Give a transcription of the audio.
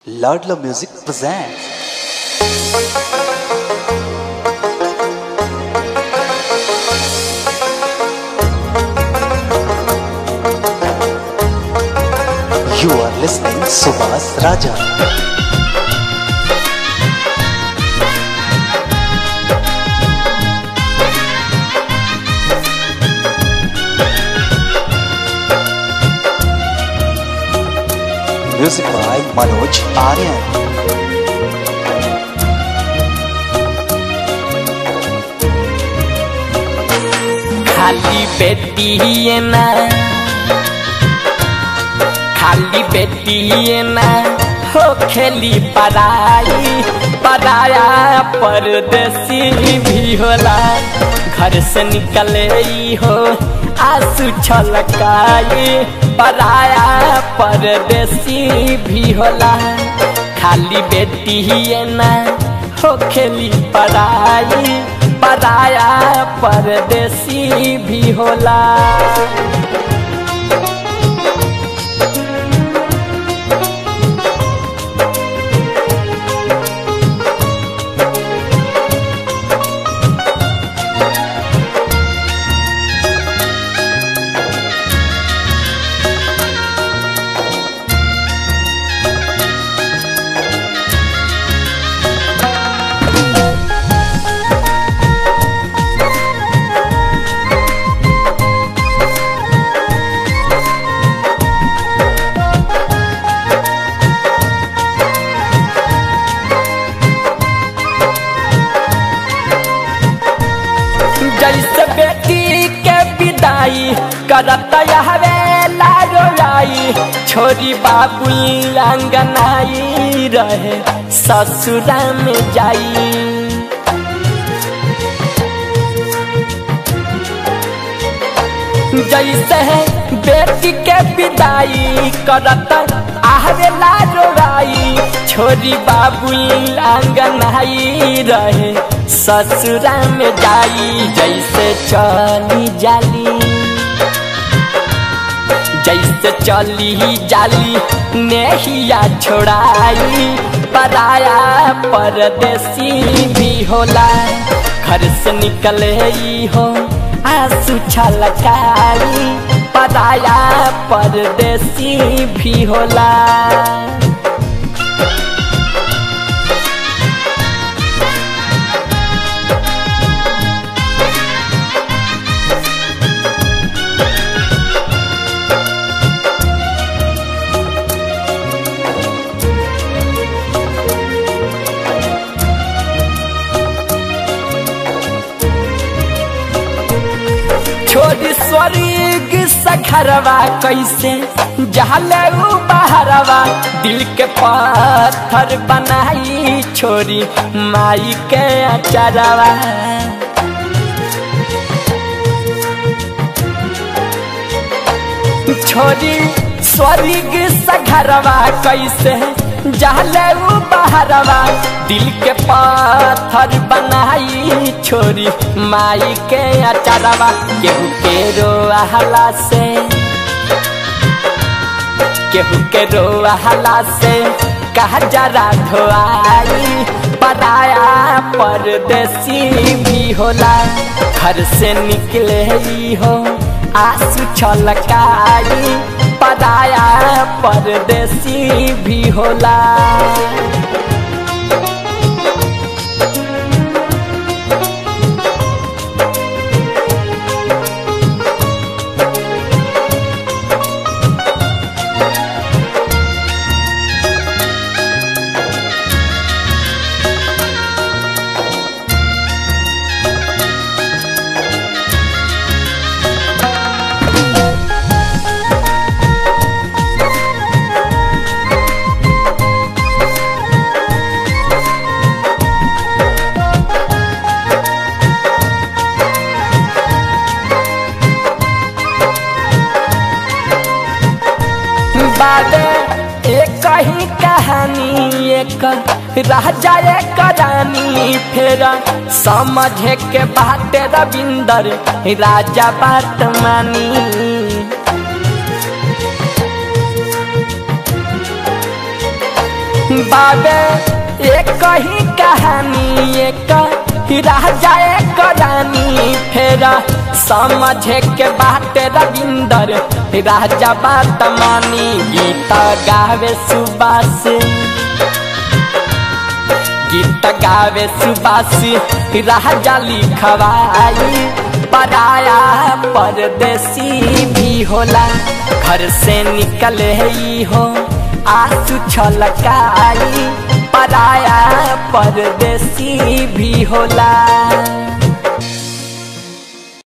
Ladla Music presents. You are listening Subhas Raja. Music by Manoj Aryan. खाली बेटी है ना, खाली बेटी है ना, हो खेली पराई पराया परदेसी भी होला। घर से निकले हो आंसू छलकाई पराया परदेसी भी होला। खाली बेटी है ना, हो खेली पराई पराया परदेसी भी होला। जैसे बेटी के विदाई करता हवे लारोलाई, छोरी बाबुल अंगनाई रहे ससुरा में जाई। जैसे बेटी के विदाई करता आहवे लारोलाई, छोरी बाबुल अंगनाई रहे ससुरा में जाई। जैसे चली जाली, जैसे चली जाली नेहिया छोड़ाई पराया परदेसी भी होला। घर से निकले हो आंसू छलकाई पराया परदेसी भी होला। छोरी स्वर्ग सखरवा कैसे जहले बहरवा, दिल के पत्थर बनाई छोरी माई के अचरवा। छोरी स्वर्ग सखरवा कैसे जहले बहरवा, दिल के पत्थर बनाई छोरी माई के अचरवा। केहू के रोहला से, केहू के रोहला से कहा जरा धोआई पराया परदेसी भी होला। घर से निकले हो आंसू छलकाई पराया परदेसी भी होला। एक ही कहानी एक रह जाए करानी, फिर समझे के बात रविंदर राजा बात मानी। बाबे एक ही कहानी एक राजा एक रानी फेर समझे के बाटे रविंदर राजा बात मानी। गीत गावे सुबास गीत गावे सुबास राजा लिखवाई पराया परदेसी भी होला घर से निकले ही हो आंसू छलकाई पराया परदेसी भी होला।